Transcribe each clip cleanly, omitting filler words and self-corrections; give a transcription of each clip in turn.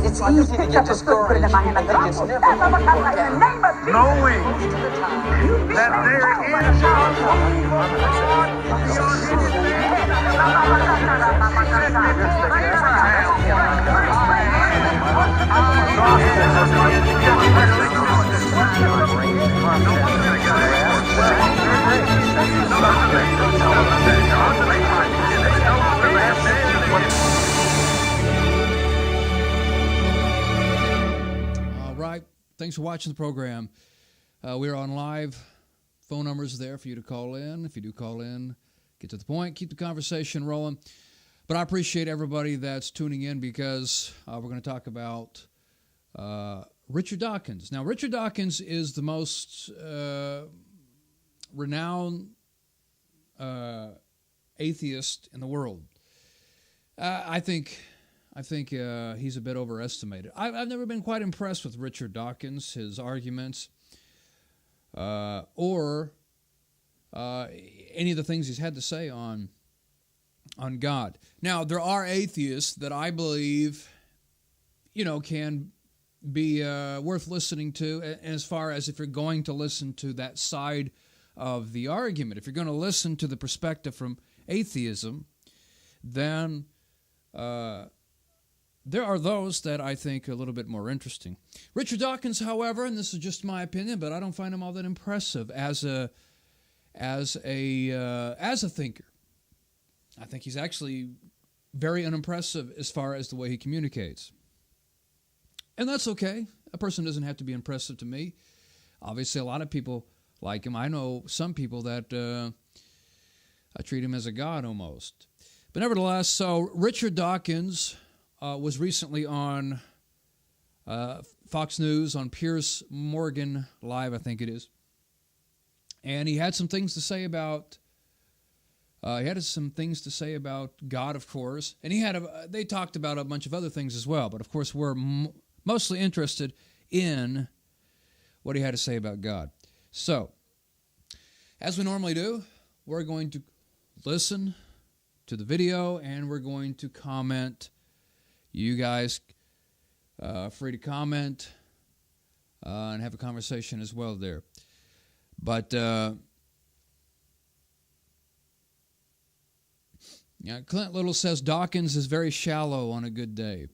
It's easy to get discouraged. Knowing that there is a Thanks for watching the program. We're on live. Phone numbers there for you to call in. If you do call in, get to the point, keep the conversation rolling. But I appreciate everybody that's tuning in because we're going to talk about Richard Dawkins. Now, Richard Dawkins is the most renowned atheist in the world. I think he's a bit overestimated. I've never been quite impressed with Richard Dawkins, his arguments, or any of the things he's had to say on God. Now, there are atheists that I believe, can be worth listening to, as far as if you're going to listen to that side of the argument. If you're going to listen to the perspective from atheism, then there are those that I think are a little bit more interesting. Richard Dawkins, however, and this is just my opinion, but I don't find him all that impressive as a thinker. I think he's actually very unimpressive as far as the way he communicates. And that's okay. A person doesn't have to be impressive to me. Obviously, a lot of people like him. I know some people that I treat him as a god almost. But nevertheless, so Richard Dawkins was recently on Fox News on Piers Morgan Live, I think it is. And he had some things to say about God, of course. And they talked about a bunch of other things as well. But of course, we're mostly interested in what he had to say about God. So, as we normally do, we're going to listen to the video and we're going to comment. You guys free to comment and have a conversation as well there. But Clint Little says Dawkins is very shallow on a good day.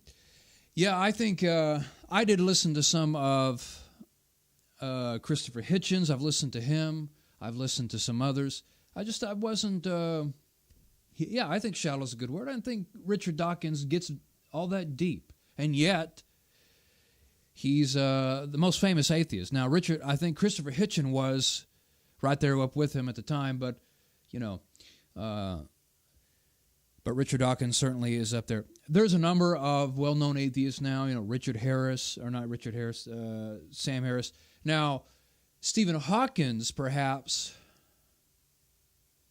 Yeah, I think I did listen to some of Christopher Hitchens. I've listened to him. I've listened to some others. I wasn't... I think shallow is a good word. I don't think Richard Dawkins gets all that deep. And yet, he's the most famous atheist. Now, I think Christopher Hitchens was right there up with him at the time, but Richard Dawkins certainly is up there. There's a number of well-known atheists now, Sam Harris. Now, Stephen Hawkins perhaps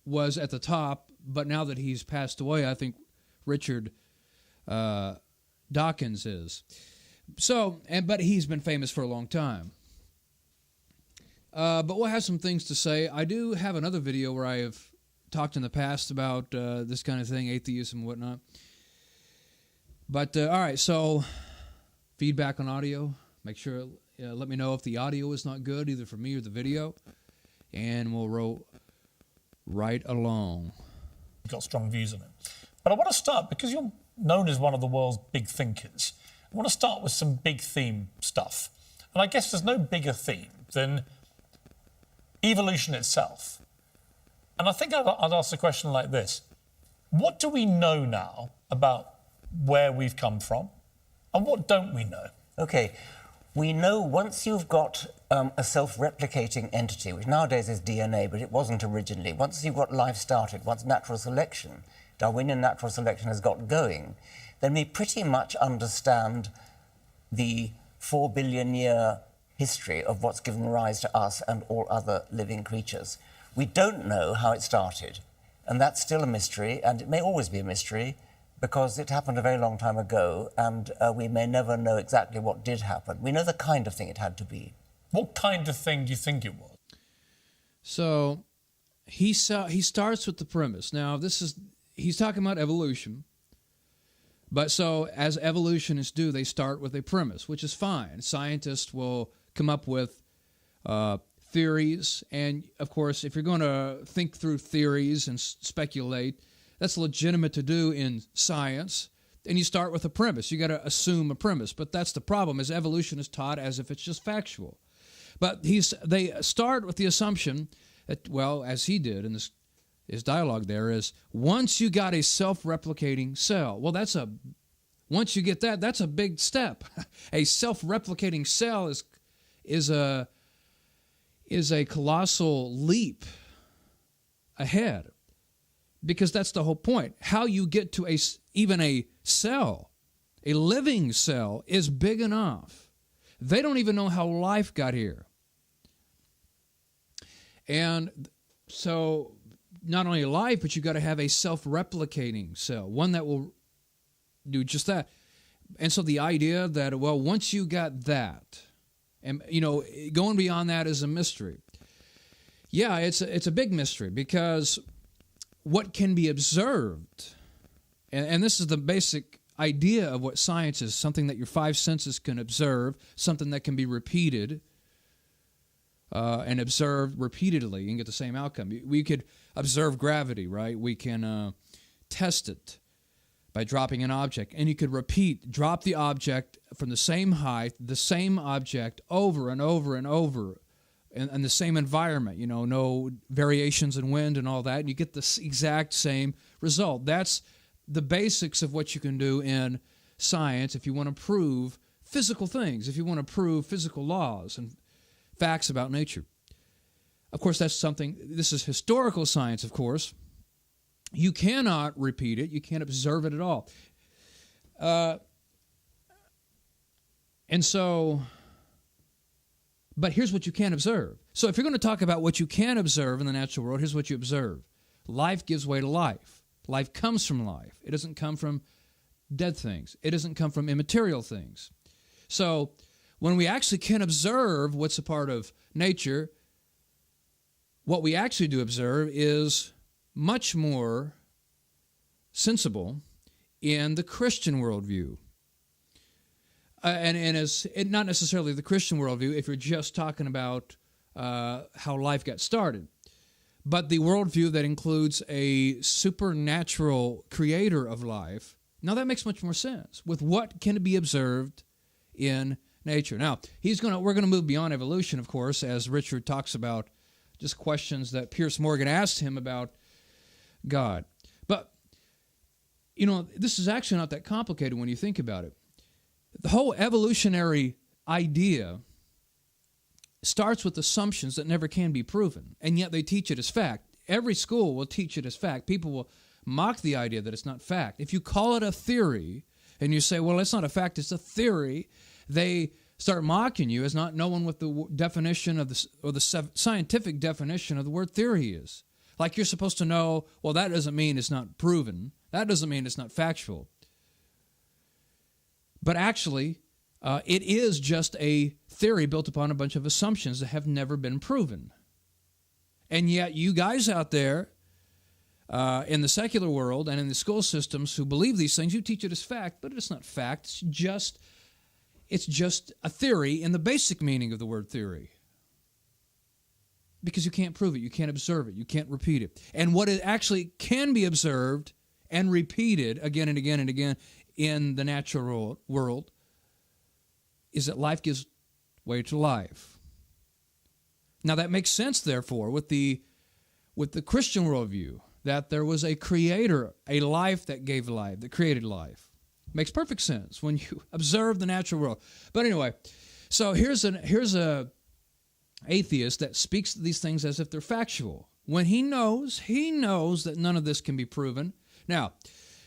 was at the top, but now that he's passed away, I think Richard Dawkins is. But he's been famous for a long time. But we'll have some things to say. I do have another video where I have talked in the past about this kind of thing, atheism and whatnot. But, all right, so feedback on audio. Make sure, let me know if the audio is not good, either for me or the video, and we'll roll right along. You've got strong views on it. But I want to start, because you're known as one of the world's big thinkers, I want to start with some big theme stuff. And I guess there's no bigger theme than evolution itself. And I think I'd ask a question like this. What do we know now about where we've come from? And what don't we know? Okay. We know once you've got a self-replicating entity, which nowadays is DNA, but it wasn't originally, once you've got life started, once natural selection, Darwinian natural selection has got going, then we pretty much understand the 4 billion year history of what's given rise to us and all other living creatures. We don't know how it started. And that's still a mystery, and it may always be a mystery, because it happened a very long time ago, and we may never know exactly what did happen. We know the kind of thing it had to be. What kind of thing do you think it was? So he starts with the premise. Now, he's talking about evolution. But so, as evolutionists do, they start with a premise, which is fine. Scientists will come up with theories, and of course, if you're going to think through theories and speculate, that's legitimate to do in science. And you start with a premise. You got to assume a premise. But that's the problem, is evolution is taught as if it's just factual. But they start with the assumption that, well, as he did in his dialogue there, is once you got a self-replicating cell, well, once you get that, that's a big step. A self-replicating cell is a colossal leap ahead, because that's the whole point. How you get to even a cell, a living cell, is big enough. They don't even know how life got here. And so not only life, but you got to have a self-replicating cell, one that will do just that. And so the idea that, well, once you got that, and going beyond that is a mystery. Yeah, it's a big mystery, because what can be observed, and this is the basic idea of what science is, something that your five senses can observe, something that can be repeated and observed repeatedly and get the same outcome. We could observe gravity, right? We can test it by dropping an object, and you could drop the object from the same height, the same object over and over and over in the same environment, no variations in wind and all that, and you get the exact same result. That's the basics of what you can do in science if you want to prove physical things, if you want to prove physical laws and facts about nature. Of course, this is historical science, of course. You cannot repeat it. You can't observe it at all. But here's what you can observe. So if you're going to talk about what you can observe in the natural world, here's what you observe. Life gives way to life. Life comes from life. It doesn't come from dead things. It doesn't come from immaterial things. So when we actually can observe what's a part of nature, what we actually do observe is much more sensible in the Christian worldview. And as not necessarily the Christian worldview if you're just talking about how life got started, but the worldview that includes a supernatural creator of life. Now that makes much more sense with what can be observed in nature. Now we're going to move beyond evolution, of course, as Richard talks about just questions that Piers Morgan asked him about God. But this is actually not that complicated when you think about it. The whole evolutionary idea starts with assumptions that never can be proven, and yet they teach it as fact. Every school will teach it as fact. People will mock the idea that it's not fact. If you call it a theory and you say, well, it's not a fact, it's a theory, they start mocking you as not knowing what the definition of the scientific definition of the word theory is. Like you're supposed to know, well, that doesn't mean it's not proven. That doesn't mean it's not factual. But actually, it is just a theory built upon a bunch of assumptions that have never been proven. And yet you guys out there in the secular world and in the school systems who believe these things, you teach it as fact, but it's not fact. It's just a theory in the basic meaning of the word theory. Because you can't prove it, you can't observe it, you can't repeat it. And what it actually can be observed and repeated again and again and again in the natural world is that life gives way to life. Now that makes sense, therefore, with the Christian worldview, that there was a creator, a life that gave life, that created life. Makes perfect sense when you observe the natural world. But anyway, so here's a atheist that speaks these things as if they're factual, when he knows that none of this can be proven. Now,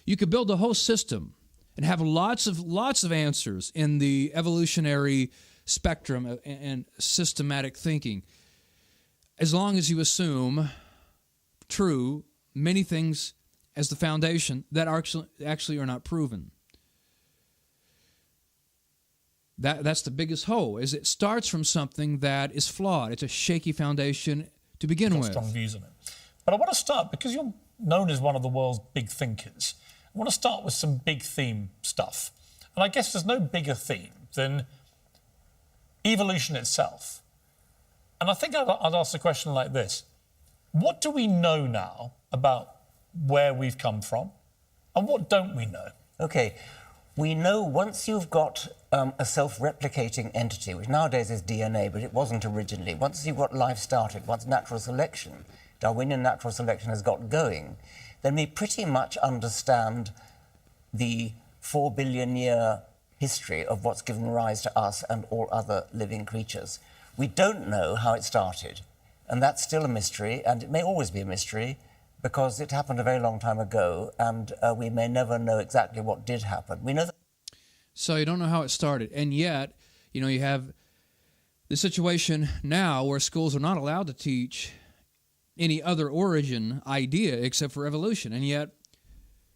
you could build a whole system and have lots of answers in the evolutionary spectrum and systematic thinking, as long as you assume true many things as the foundation that actually are not proven. That's the biggest hole, is it starts from something that is flawed. It's a shaky foundation to begin with. Strong views on it. But I want to start, because you're known as one of the world's big thinkers, I want to start with some big theme stuff. And I guess there's no bigger theme than evolution itself. And I think I'd ask a question like this. What do we know now about where we've come from? And what don't we know? Okay, we know once you've got a self-replicating entity, which nowadays is DNA, but it wasn't originally, once you've got life started, once natural selection, Darwinian natural selection has got going, then we pretty much understand the 4 billion year history of what's given rise to us and all other living creatures. We don't know how it started, and that's still a mystery, and it may always be a mystery, because it happened a very long time ago, and we may never know exactly what did happen. We know that. So you don't know how it started, and yet, you have the situation now where schools are not allowed to teach any other origin idea except for evolution, and yet,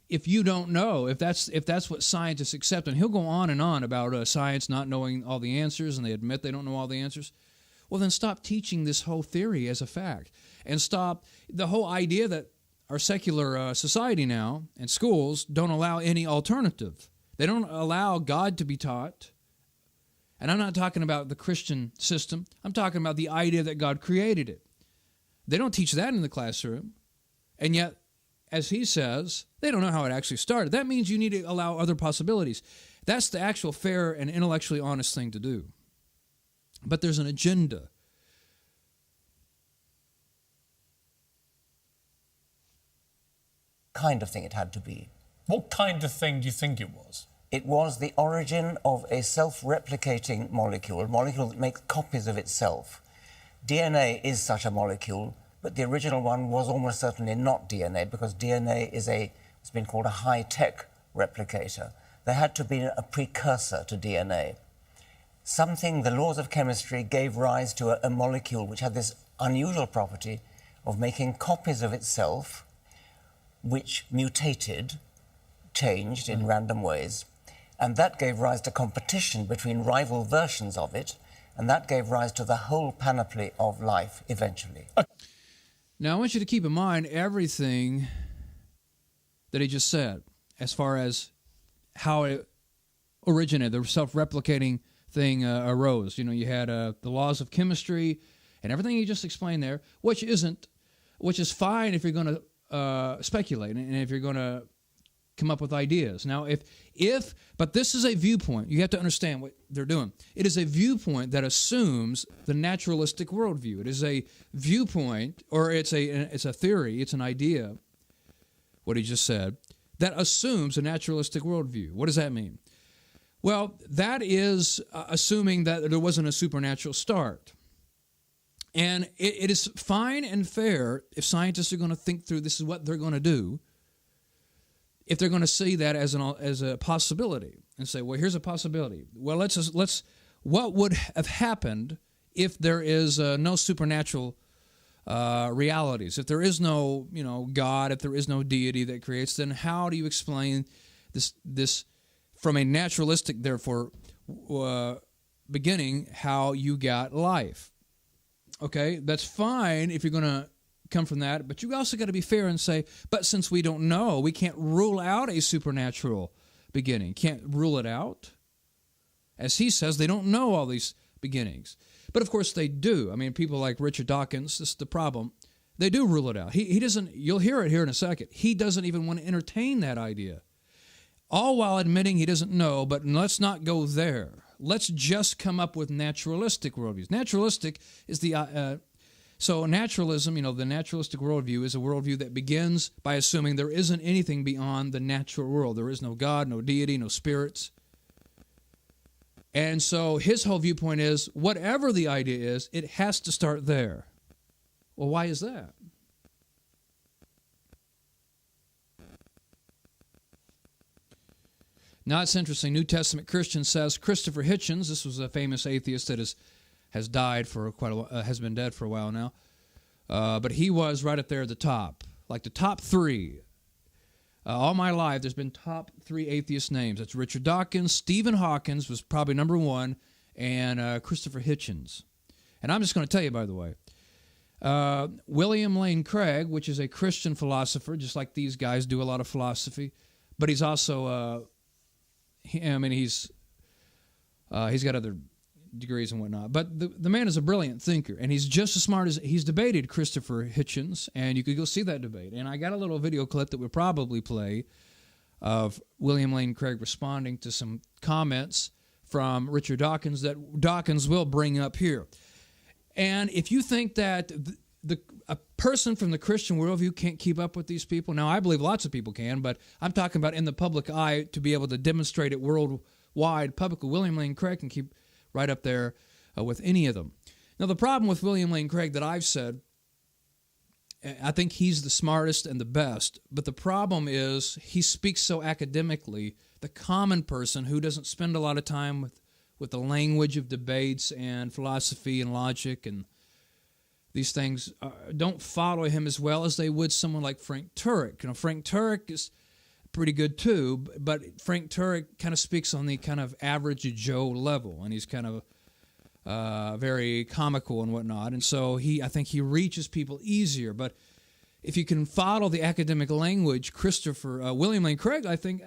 if you don't know, if that's what scientists accept, and he'll go on and on about science not knowing all the answers, and they admit they don't know all the answers, well, then stop teaching this whole theory as a fact, and stop the whole idea that our secular society now and schools don't allow any alternative. They don't allow God to be taught. And I'm not talking about the Christian system. I'm talking about the idea that God created it. They don't teach that in the classroom. And yet, as he says, they don't know how it actually started. That means you need to allow other possibilities. That's the actual fair and intellectually honest thing to do. But there's an agenda. Kind of thing it had to be. What kind of thing do you think it was? It was the origin of a self-replicating molecule, a molecule that makes copies of itself. DNA is such a molecule, but the original one was almost certainly not DNA, because DNA is it's been called a high-tech replicator. There had to be a precursor to DNA. Something, the laws of chemistry gave rise to a molecule which had this unusual property of making copies of itself, which mutated, changed in random ways, and that gave rise to competition between rival versions of it, and that gave rise to the whole panoply of life eventually. Now, I want you to keep in mind everything that he just said as far as how it originated, the self-replicating thing arose. You had the laws of chemistry and everything he just explained there, which is fine if you're going to speculate and if you're going to come up with ideas. Now, but this is a viewpoint. You have to understand what they're doing. It is a viewpoint that assumes the naturalistic worldview. It is a viewpoint, or it's a theory, it's an idea, what he just said, that assumes a naturalistic worldview. What does that mean? Well, that is assuming that there wasn't a supernatural start. And it is fine and fair if scientists are going to think through this is what they're going to do, if they're going to see that as a possibility and say, well, here's a possibility. Well, let's what would have happened if there is no supernatural realities? If there is no God, if there is no deity that creates, then how do you explain this from a naturalistic, therefore, beginning, how you got life? Okay, that's fine if you're going to come from that, but you also got to be fair and say, but since we don't know, we can't rule out a supernatural beginning. Can't rule it out. As he says, they don't know all these beginnings. But of course they do. I mean, people like Richard Dawkins, this is the problem. They do rule it out. He doesn't, you'll hear it here in a second. He doesn't even want to entertain that idea. All while admitting he doesn't know, but let's not go there. Let's just come up with naturalistic worldviews. Naturalistic is so naturalism, the naturalistic worldview is a worldview that begins by assuming there isn't anything beyond the natural world. There is no God, no deity, no spirits. And so his whole viewpoint is, whatever the idea is, it has to start there. Well, why is that? Now, it's interesting. New Testament Christian says Christopher Hitchens, this was a famous atheist that has died for quite a while, has been dead for a while now, but he was right up there at the top. like the top three. All my life, there's been top three atheist names. That's Richard Dawkins, Stephen Hawkins was probably number one, and Christopher Hitchens. And I'm just going to tell you, by the way, William Lane Craig, which is a Christian philosopher, just like these guys do a lot of philosophy, but he's also, he's got other degrees and whatnot. But the man is a brilliant thinker, and he's just as smart as he's debated Christopher Hitchens, and you could go see that debate. And I got a little video clip that we'll probably play of William Lane Craig responding to some comments from Richard Dawkins that Dawkins will bring up here. And if you think that a person from the Christian worldview can't keep up with these people, now I believe lots of people can, but I'm talking about in the public eye to be able to demonstrate it worldwide publicly. William Lane Craig can keep right up there with any of them. Now, the problem with William Lane Craig that I've said, I think he's the smartest and the best, but the problem is he speaks so academically. The common person who doesn't spend a lot of time with the language of debates and philosophy and logic and these things don't follow him as well as they would someone like Frank Turek. You know, Frank Turek is pretty good too, but Frank Turek kind of speaks on the kind of average Joe level, and he's kind of very comical and whatnot, and so I think he reaches people easier. But if you can follow the academic language, William Lane Craig, I think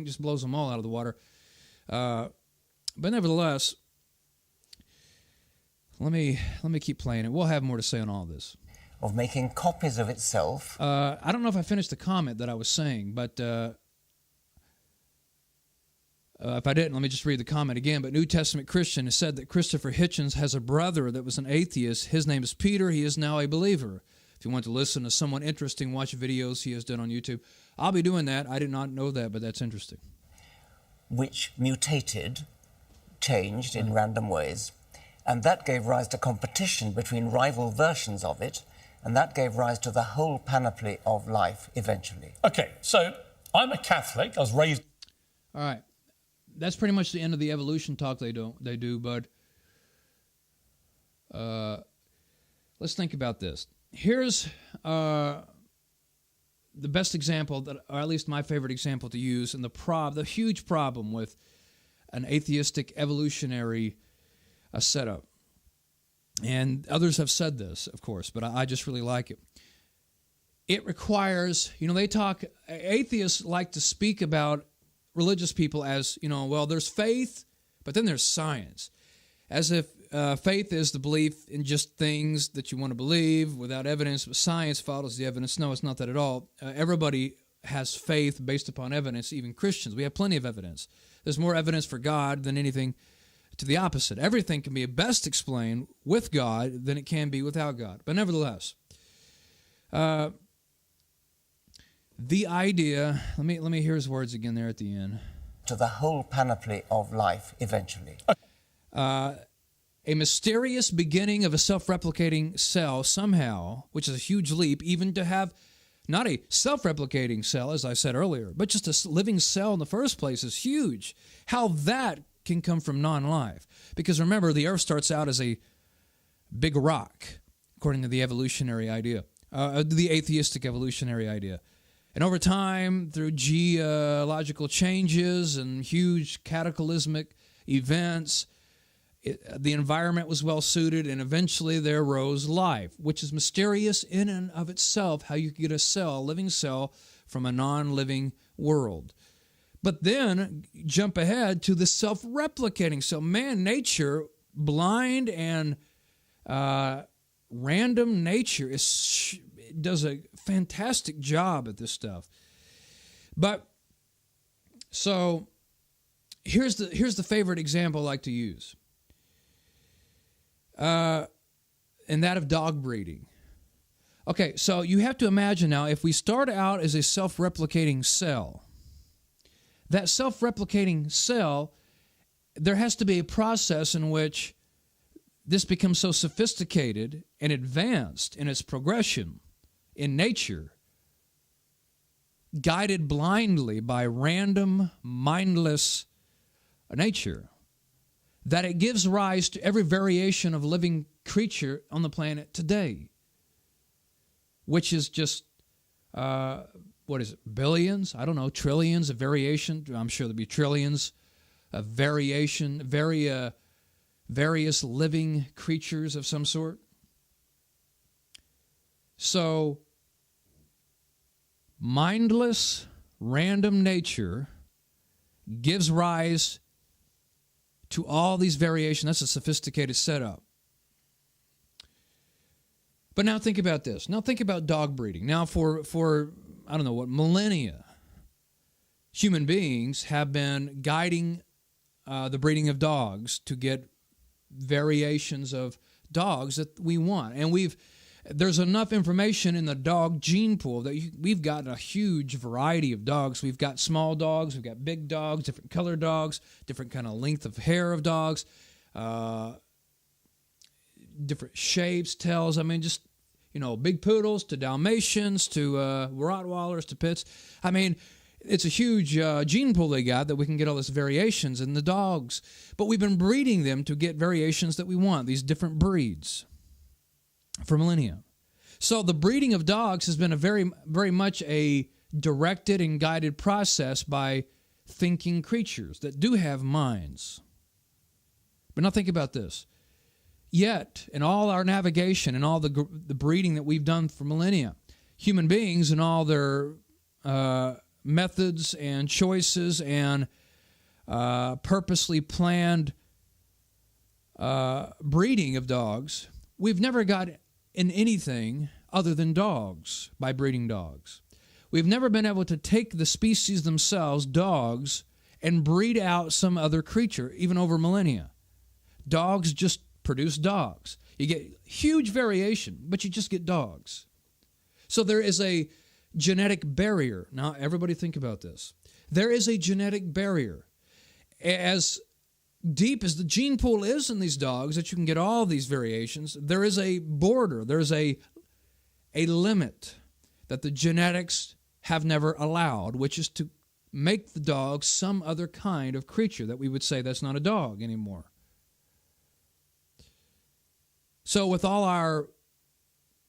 just blows them all out of the water. But nevertheless, let me keep playing it. We'll have more to say on all this. Of making copies of itself. I don't know if I finished the comment that I was saying, but if I didn't, let me just read the comment again. But New Testament Christian has said that Christopher Hitchens has a brother that was an atheist. His name is Peter. He is now a believer. If you want to listen to someone interesting, watch videos he has done on YouTube. I'll be doing that. I did not know that, but that's interesting. Which mutated, changed in random ways, and that gave rise to competition between rival versions of it, and that gave rise to the whole panoply of life eventually. Okay, so I'm a Catholic. I was raised... All right. That's pretty much the end of the evolution talk they do, but let's think about this. Here's the best example, or at least my favorite example to use, and the huge problem with an atheistic evolutionary setup. And others have said this, of course, but I just really like it. It requires, atheists like to speak about religious people as, well, there's faith, but then there's science. As if faith is the belief in just things that you want to believe without evidence, but science follows the evidence. No, it's not that at all. Everybody has faith based upon evidence, even Christians. We have plenty of evidence. There's more evidence for God than anything to the opposite. Everything can be best explained with God than it can be without God. But nevertheless, the idea, let me hear his words again there at the end. To the whole panoply of life eventually. A mysterious beginning of a self-replicating cell somehow, which is a huge leap, even to have not a self-replicating cell, as I said earlier, but just a living cell in the first place is huge. How that can come from non-life. Because remember, the Earth starts out as a big rock, according to the evolutionary idea, the atheistic evolutionary idea. And over time, through geological changes and huge cataclysmic events, the environment was well suited, and eventually there arose life, which is mysterious in and of itself, how you get a living cell, from a non-living world. But then jump ahead to the self-replicating cell. Nature, blind and random nature, does a fantastic job at this stuff. But so here's the favorite example I like to use, and that of dog breeding. Okay, so you have to imagine now, if we start out as a self-replicating cell, that self-replicating cell, there has to be a process in which this becomes so sophisticated and advanced in its progression in nature, guided blindly by random, mindless nature, that it gives rise to every variation of living creature on the planet today, which is just what is it, billions? I don't know, trillions of variation. I'm sure there'll be trillions of variation, various living creatures of some sort. So, mindless, random nature gives rise to all these variations. That's a sophisticated setup. But now think about this. Now think about dog breeding. Now for I don't know what, millennia, human beings have been guiding the breeding of dogs to get variations of dogs that we want. And there's enough information in the dog gene pool that we've got a huge variety of dogs. We've got small dogs, we've got big dogs, different color dogs, different kind of length of hair of dogs, different shapes, tails. I mean, just, big poodles to Dalmatians to Rottweilers to Pits. I mean, it's a huge gene pool they got that we can get all these variations in the dogs. But we've been breeding them to get variations that we want, these different breeds, for millennia. So the breeding of dogs has been a very, very much a directed and guided process by thinking creatures that do have minds. But now think about this. Yet, in all our navigation and all the breeding that we've done for millennia, human beings and all their methods and choices and purposely planned breeding of dogs, we've never got in anything other than dogs by breeding dogs. We've never been able to take the species themselves, dogs, and breed out some other creature, even over millennia. Dogs just produce dogs. You get huge variation, but you just get dogs. So there is a genetic barrier. Now, everybody think about this. There is a genetic barrier. As deep as the gene pool is in these dogs, that you can get all these variations, there is a border, there's a limit that the genetics have never allowed, which is to make the dog some other kind of creature that we would say that's not a dog anymore. So with all our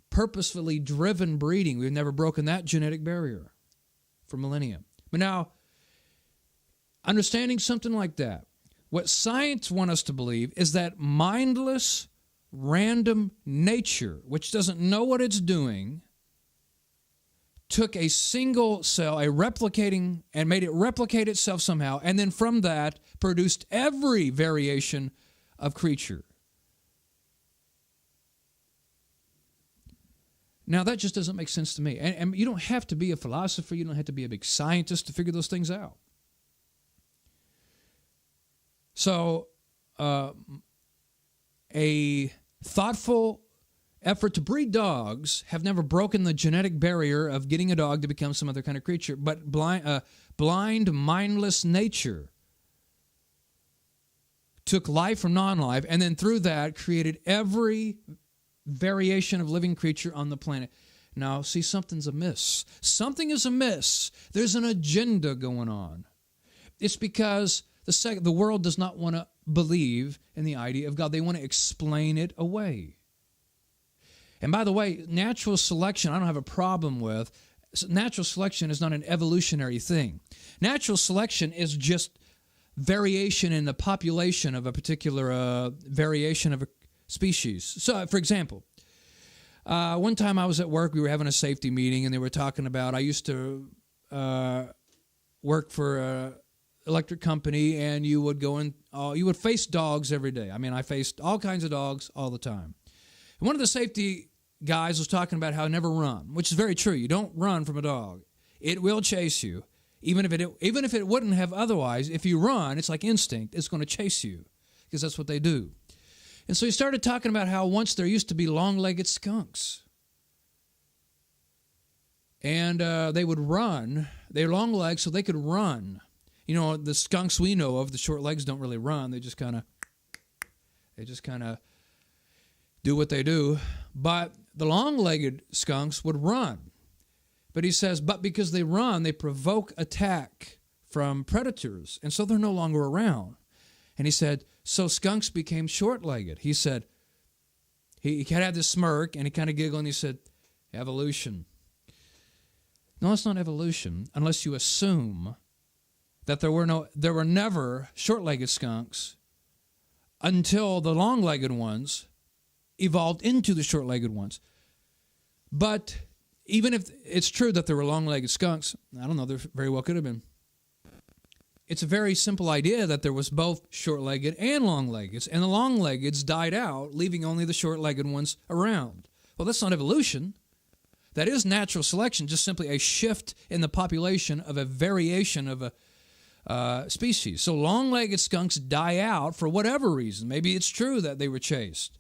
purposefully driven breeding, we've never broken that genetic barrier for millennia. But now, understanding something like that, what science wants us to believe is that mindless, random nature, which doesn't know what it's doing, took a single cell, and made it replicate itself somehow, and then from that produced every variation of creature. Now, that just doesn't make sense to me. And you don't have to be a philosopher, you don't have to be a big scientist to figure those things out. So, a thoughtful effort to breed dogs have never broken the genetic barrier of getting a dog to become some other kind of creature, but blind, mindless nature took life from non-life, and then through that created every variation of living creature on the planet. Now, see, something's amiss. Something is amiss. There's an agenda going on. It's because the world does not want to believe in the idea of God. They want to explain it away. And by the way, natural selection, I don't have a problem with. Natural selection is not an evolutionary thing. Natural selection is just variation in the population of a particular variation of a species. So, for example, one time I was at work, we were having a safety meeting, and they were talking about, I used to work for an electric company, and you would go in, you would face dogs every day. I mean, I faced all kinds of dogs all the time. And one of the safety guys was talking about how never run, which is very true. You don't run from a dog. It will chase you, even if it wouldn't have otherwise. If you run, it's like instinct. It's going to chase you because that's what they do. And so he started talking about how once there used to be long-legged skunks. And they would run. They're long legs, so they could run. You know, the skunks we know of, the short legs don't really run. They just kind of do what they do. But the long-legged skunks would run. But he says, but because they run, they provoke attack from predators. And so they're no longer around. And he said, so skunks became short-legged. He said, he had this smirk, and he kind of giggled, and he said, evolution. No, it's not evolution unless you assume that there were never short-legged skunks until the long-legged ones evolved into the short-legged ones. But even if it's true that there were long-legged skunks, I don't know, there very well could have been. It's a very simple idea that there was both short-legged and long-leggeds, and the long-leggeds died out, leaving only the short-legged ones around. Well, that's not evolution. That is natural selection, just simply a shift in the population of a variation of a species. So long-legged skunks die out for whatever reason. Maybe it's true that they were chased.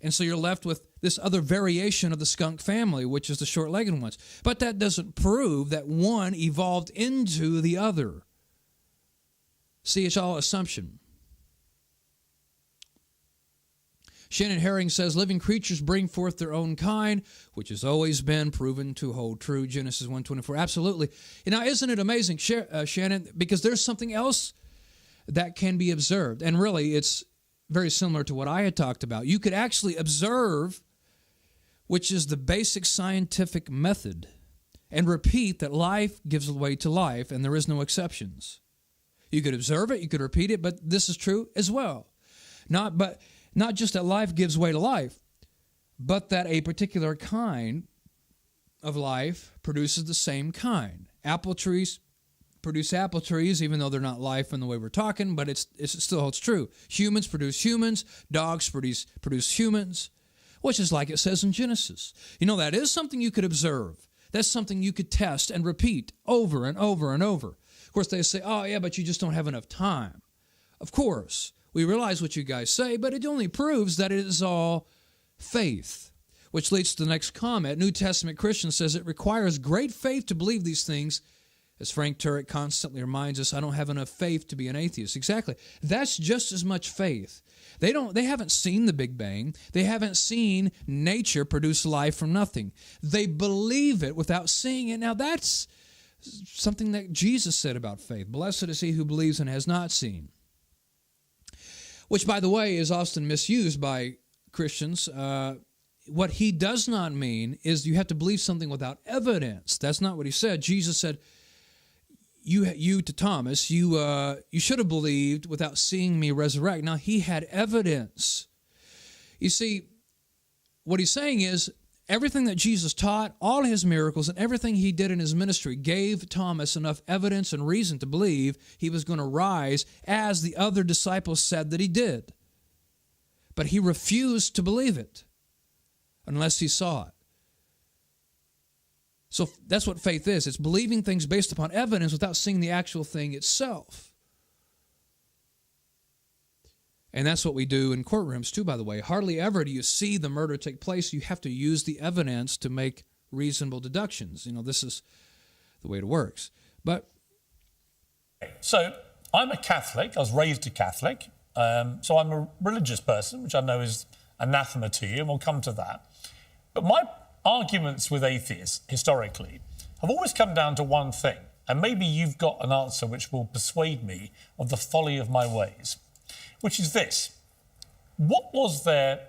And so you're left with this other variation of the skunk family, which is the short-legged ones. But that doesn't prove that one evolved into the other. See, it's all assumption. Shannon Herring says, living creatures bring forth their own kind, which has always been proven to hold true. Genesis 1:24. Absolutely. Now, isn't it amazing, Shannon? Because there's something else that can be observed. And really, it's very similar to what I had talked about. You could actually observe, which is the basic scientific method, and repeat that life gives way to life, and there is no exceptions. You could observe it, you could repeat it, but this is true as well. Not just that life gives way to life, but that a particular kind of life produces the same kind. Apple trees produce apple trees, even though they're not life in the way we're talking, but it still holds true. Humans produce humans, dogs produce humans, which is like it says in Genesis. You know, that is something you could observe. That's something you could test and repeat over and over and over. Of course, they say, oh, yeah, but you just don't have enough time. Of course, we realize what you guys say, but it only proves that it is all faith, which leads to the next comment. New Testament Christian says it requires great faith to believe these things. As Frank Turek constantly reminds us, I don't have enough faith to be an atheist. Exactly. That's just as much faith. They haven't seen the Big Bang. They haven't seen nature produce life from nothing. They believe it without seeing it. Now that's something that Jesus said about faith. Blessed is he who believes and has not seen. Which, by the way, is often misused by Christians. What he does not mean is you have to believe something without evidence. That's not what he said. Jesus said, you to Thomas, you should have believed without seeing me resurrect. Now, he had evidence. You see, what he's saying is everything that Jesus taught, all his miracles, and everything he did in his ministry gave Thomas enough evidence and reason to believe he was going to rise as the other disciples said that he did. But he refused to believe it unless he saw it. So that's what faith is. It's believing things based upon evidence without seeing the actual thing itself. And that's what we do in courtrooms too, by the way. Hardly ever do you see the murder take place. You have to use the evidence to make reasonable deductions. You know, this is the way it works. But so I'm a Catholic. I was raised a Catholic. So I'm a religious person, which I know is anathema to you, and we'll come to that. But my arguments with atheists, historically, have always come down to one thing, and maybe you've got an answer which will persuade me of the folly of my ways, which is this. What was there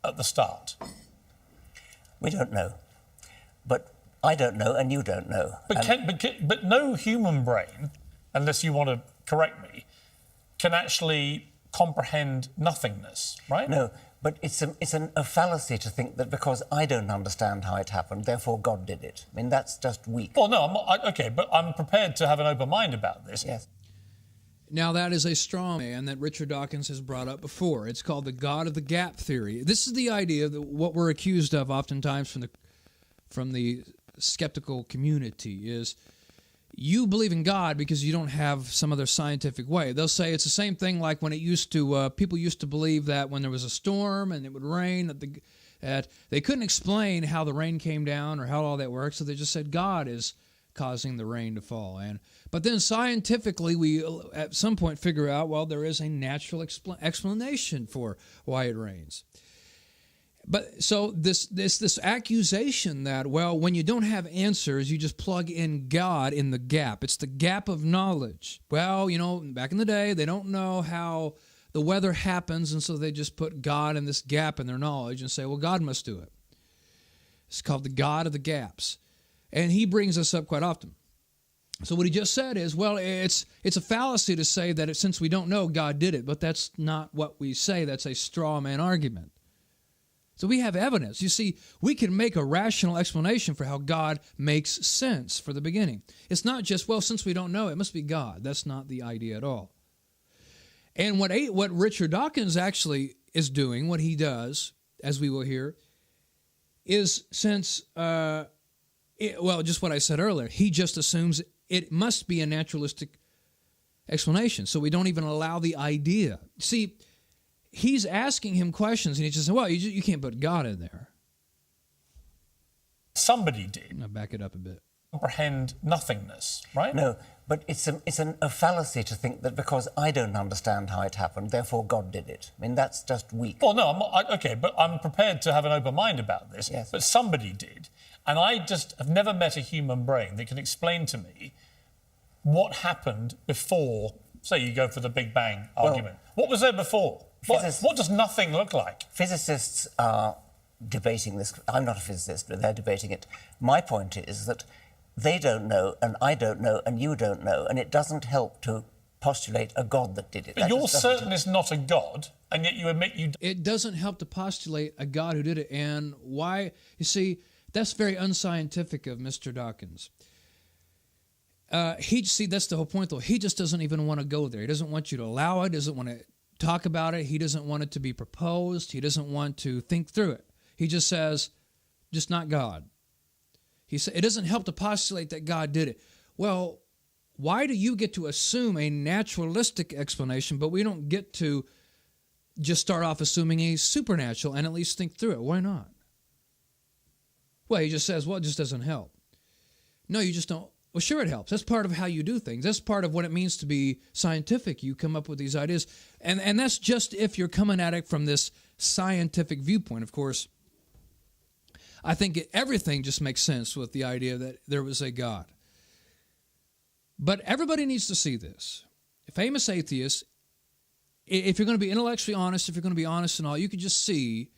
at the start? We don't know. But I don't know, and you don't know. But no human brain, unless you want to correct me, can actually comprehend nothingness, right? No. But it's a fallacy to think that because I don't understand how it happened, therefore God did it. I mean, that's just weak. Well, no, okay, but I'm prepared to have an open mind about this. Yes. Now, that is a straw man that Richard Dawkins has brought up before. It's called the God of the Gap theory. This is the idea that what we're accused of oftentimes from the skeptical community is you believe in God because you don't have some other scientific way. They'll say it's the same thing like when it used to, people used to believe that when there was a storm and it would rain, that they couldn't explain how the rain came down or how all that works, so they just said God is causing the rain to fall. But then scientifically, we at some point figure out, well, there is a natural explanation for why it rains. But so this accusation that, well, when you don't have answers, you just plug in God in the gap. It's the gap of knowledge. Well, you know, back in the day, they don't know how the weather happens, and so they just put God in this gap in their knowledge and say, well, God must do it. It's called the God of the gaps. And he brings this up quite often. So what he just said is, well, it's a fallacy to say that since we don't know, God did it. But that's not what we say. That's a straw man argument. So we have evidence. You see, we can make a rational explanation for how God makes sense for the beginning. It's not just, well, since we don't know, it must be God. That's not the idea at all. And what Richard Dawkins actually is doing, what he does, as we will hear, is just what I said earlier, he just assumes it must be a naturalistic explanation. So we don't even allow the idea. See, he's asking him questions, and he just said, well, you can't put God in there. Somebody did. I'll back it up a bit. Comprehend nothingness, right? No, but it's a fallacy to think that because I don't understand how it happened, therefore God did it. I mean, that's just weak. Well, no, okay, but I'm prepared to have an open mind about this. Yes. But somebody did. And I just have never met a human brain that can explain to me what happened before, say you go for the Big Bang argument. What was there before? What does nothing look like? Physicists are debating this. I'm not a physicist, but they're debating it. My point is that they don't know, and I don't know, and you don't know, and it doesn't help to postulate a God that did it. But you're certain it's not a God, and yet you admit you... It doesn't help to postulate a God who did it, and why? You see, that's very unscientific of Mr. Dawkins. That's the whole point, though. He just doesn't even want to go there. He doesn't want you to allow it, doesn't want to talk about it. He doesn't want it to be proposed. He doesn't want to think through it. He just says, just not God. He said, it doesn't help to postulate that God did it. Well, why do you get to assume a naturalistic explanation, but we don't get to just start off assuming a supernatural and at least think through it? Why not? Well, he just says, well, it just doesn't help. No, you just don't. Well, sure it helps. That's part of how you do things. That's part of what it means to be scientific. You come up with these ideas. And that's just if you're coming at it from this scientific viewpoint. Of course, I think everything just makes sense with the idea that there was a God. But everybody needs to see this. Famous atheists, if you're going to be intellectually honest, if you're going to be honest and all, you can just see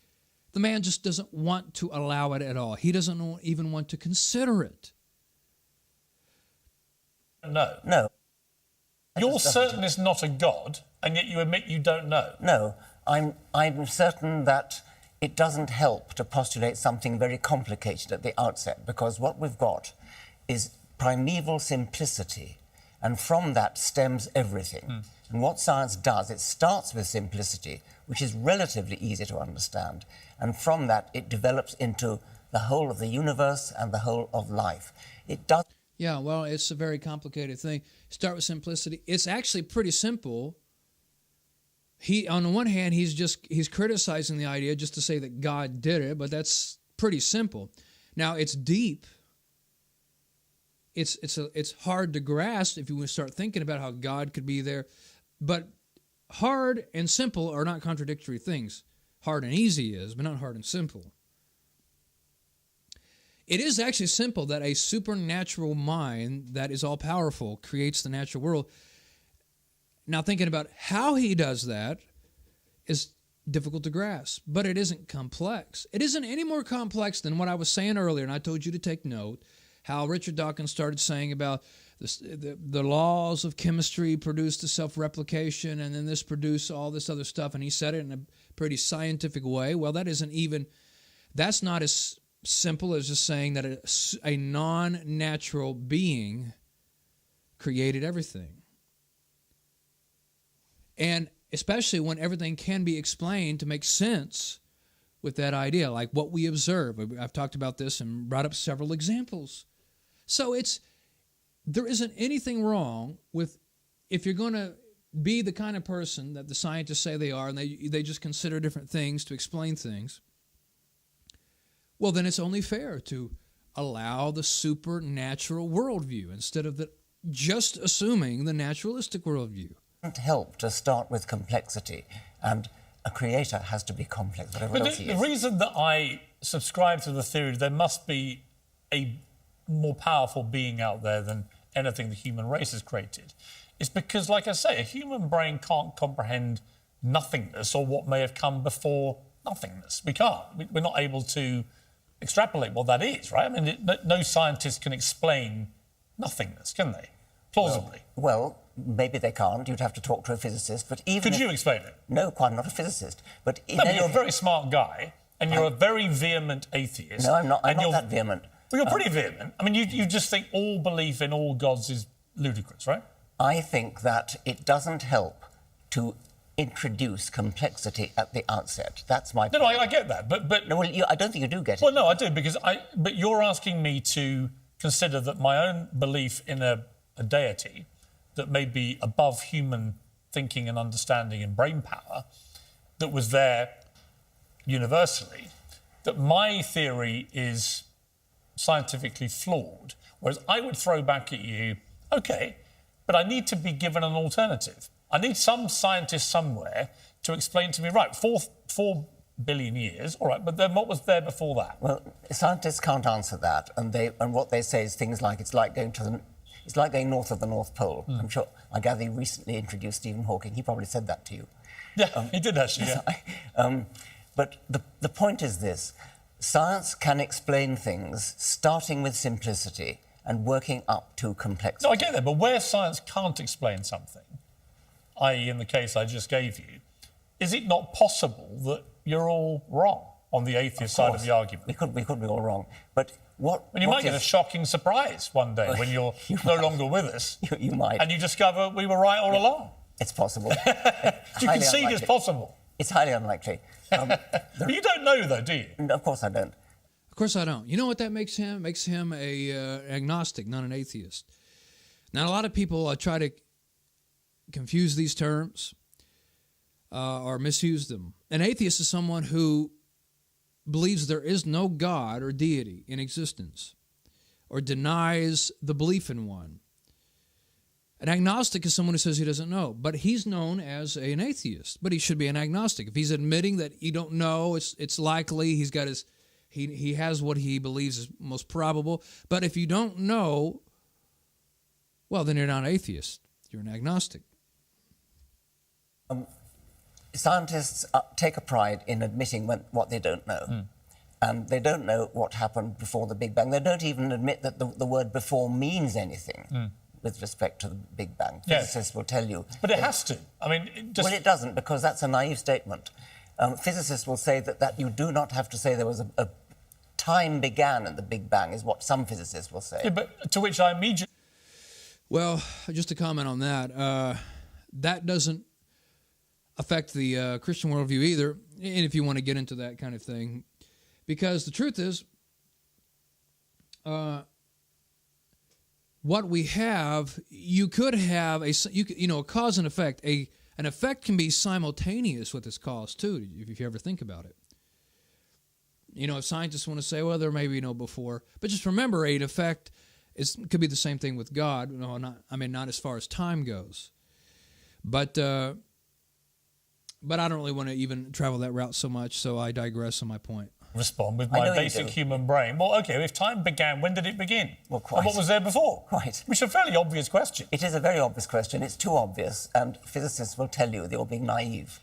the man just doesn't want to allow it at all. He doesn't even want to consider it. No. You're certain it's not a God, and yet you admit you don't know. No, I'm certain that it doesn't help to postulate something very complicated at the outset, because what we've got is primeval simplicity, and from that stems everything. And what science does, it starts with simplicity, which is relatively easy to understand, and from that it develops into the whole of the universe and the whole of life. It does. Yeah, well, it's a very complicated thing. Start with simplicity. It's actually pretty simple. On the one hand, he's criticizing the idea just to say that God did it, but that's pretty simple. Now, it's deep. It's hard to grasp if you start thinking about how God could be there. But hard and simple are not contradictory things. Hard and easy is, but not hard and simple. It is actually simple that a supernatural mind that is all-powerful creates the natural world. Now, thinking about how he does that is difficult to grasp, but it isn't complex. It isn't any more complex than what I was saying earlier, and I told you to take note, how Richard Dawkins started saying about the laws of chemistry produce the self-replication, and then this produce all this other stuff, and he said it in a pretty scientific way. Well, that's not as simple as just saying that a non-natural being created everything. And especially when everything can be explained to make sense with that idea, like what we observe. I've talked about this and brought up several examples. So there isn't anything wrong with, if you're going to be the kind of person that the scientists say they are, and they just consider different things to explain things, well, then it's only fair to allow the supernatural worldview instead of just assuming the naturalistic worldview. It doesn't help to start with complexity, and a creator has to be complex, whatever else he is. The reason that I subscribe to the theory there must be a more powerful being out there than anything the human race has created is because, like I say, a human brain can't comprehend nothingness or what may have come before nothingness. We can't. We're not able to extrapolate what that is, right? I mean, no scientist can explain nothingness, can they? Plausibly. Well, maybe they can't. You'd have to talk to a physicist. But even Could you explain it? No, quite not a physicist. But No, but you're a very smart guy, and you're a very vehement atheist. No, I'm not. I'm and not that vehement. Well, you're pretty vehement. I mean, you just think all belief in all gods is ludicrous, right? I think that it doesn't help to introduce complexity at the outset. That's my point. No, I get that, but No, well, I don't think you do get it. well, no, I do because But you're asking me to consider that my own belief in a deity that may be above human thinking and understanding and brain power, that was there universally, that my theory is scientifically flawed, whereas I would throw back at you, okay, but I need to be given an alternative. I need some scientist somewhere to explain to me, right, 4 billion years, all right, but then what was there before that? Well, scientists can't answer that, and what they say is things like it's like going north of the North Pole. I'm sure. I gather you recently introduced Stephen Hawking. He probably said that to you. Yeah, he did actually. Yeah. But the point is this: science can explain things starting with simplicity and working up to complexity. No, I get that, but where science can't explain something, i.e. in the case I just gave you, is it not possible that you're all wrong on the atheist side of the argument? We could be all wrong. But what... And you might get a shocking surprise one day when you're no longer with us. You might. And you discover we were right all along. It's possible. You concede it's possible. It's highly unlikely. But you don't know, though, do you? Of course I don't. Of course I don't. You know what that makes him? It makes him a agnostic, not an atheist. Now, a lot of people try to confuse these terms or misuse them. An atheist is someone who believes there is no God or deity in existence or denies the belief in one. An agnostic is someone who says he doesn't know, but he's known as an atheist, but he should be an agnostic. If he's admitting that you don't know, it's likely, he's got his... He has what he believes is most probable. But if you don't know, well, then you're not an atheist. You're an agnostic. Scientists take a pride in admitting what they don't know. And they don't know what happened before the Big Bang. They don't even admit that the word before means anything with respect to the Big Bang. Physicists will tell you. But it has to. I mean, Well, it doesn't, because that's a naive statement. Physicists will say that you do not have to say there was a time began at the Big Bang, is what some physicists will say. Yeah, but to which I immediately... Well, just to comment on that, that doesn't affect the Christian worldview either, and if you want to get into that kind of thing, because the truth is, what we have, you could have a cause and effect. An effect can be simultaneous with its cause too, if you ever think about it. If scientists want to say, well, there may be no before, but just remember, an effect could be the same thing with God. No, not as far as time goes, but I don't really want to even travel that route so much, so I digress on my point. Respond with my basic human brain. Well, okay, if time began, when did it begin? Well, quite. And what was there before? Quite. Which is a fairly obvious question. It is a very obvious question. It's too obvious, and physicists will tell you that you're being naive.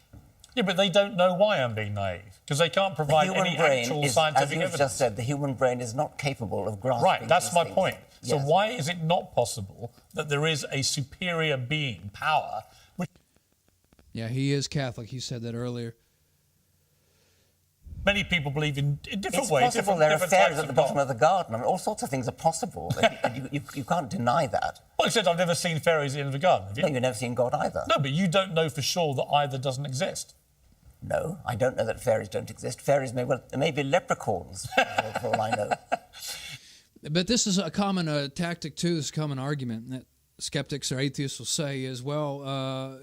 Yeah, but they don't know why I'm being naive, because they can't provide any actual scientific as you've evidence. just said, the human brain is not capable of grasping Right, that's these my things. point. So Yes. why is it not possible that there is a superior being, power, which Yeah, he is Catholic. He said that earlier. many people believe in different It's ways? possible there are different fairies types at the of bottom God. of the garden. I mean, all sorts of things are possible. you can't deny that. Well, except I've never seen fairies at the end of the garden, have you? No, you've never seen God either. No, but you don't know for sure that either doesn't exist. No, I don't know that fairies don't exist. Fairies may be leprechauns, for all I know. But this is a common tactic, too, this common argument that skeptics or atheists will say is, well,